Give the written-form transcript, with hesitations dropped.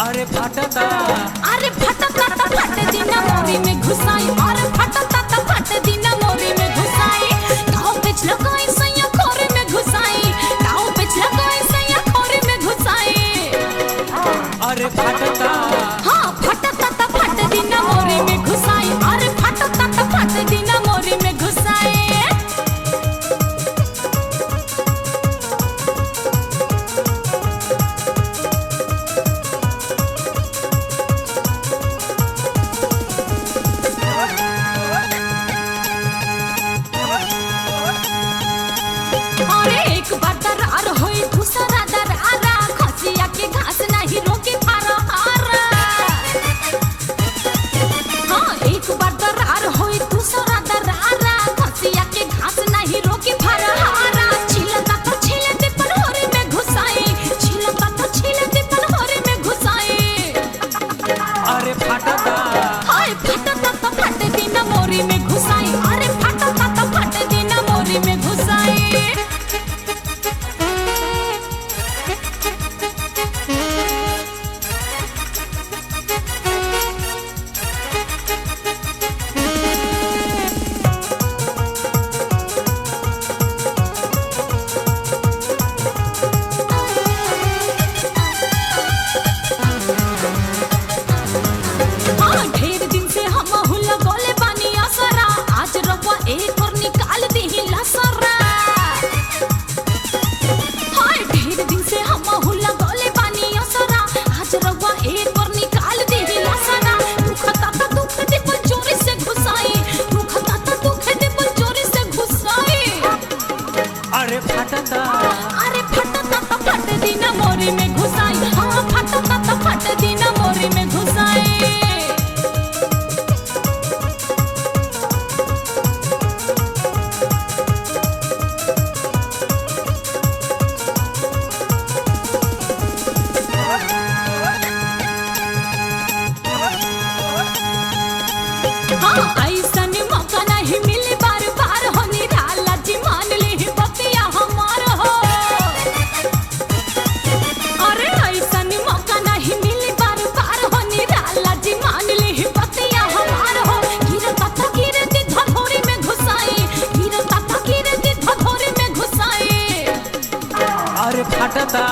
अरे फटता अरे फटता त फट दिना मोरी में घुसाई अरे फटता त फट दिना मोरी में घुसाई गाँव पे लगाई सैया खोरे में घुसाई गाँव पे लगाई सैया खोरे में घुसाई अरे फटता हाँ फटता त फट दिना मोरी में घुसाई अरे फटता त फट दिना मोरी में घुसाई अरे एक बार दरार होई दूसरा दरारा खसिया के घास नहीं रोके थारा हारा हाँ एक बार दरार होई दूसरा दरारा खसिया के घास नहीं रोके थारा हारा छिलता तो छिले दे पर होरे में घुसाई छिलता तो छिले दे पर होरे में घुसाई अरे फटता हाय फटता तो फट दिना मोरी में घुसाई अरे फटता तो फट दिना मोरी में घुसाई हाँ ढेर दिन से हम हुला बोले बानी असरा आज रवा एक और निकाल दी लसरा हाँ ढेर दिन से हम हुला बोले बानी असरा आज रवा एक और निकाल दी लसरा दुखता था दुख दे पर चोरी से घुसाई दुखता था दुख दे पर चोरी से घुसाई अरे फटता अरे फटता था फट दिना मोरी में घुसाई हाँ फटता था फट दिना मोरी में घुसाई हाँ ऐसन मौका नहीं मिले बार बार हो निराला जी मान ले बतिया हमार हो अरे ऐसन मौका नहीं मिले बार बार हो निराला जी मान ले बतिया हमार हो गिरता था गिरे दी धधोरी में घुसाई गिरता था गिरे दी धधोरी में घुसाई अरे फटता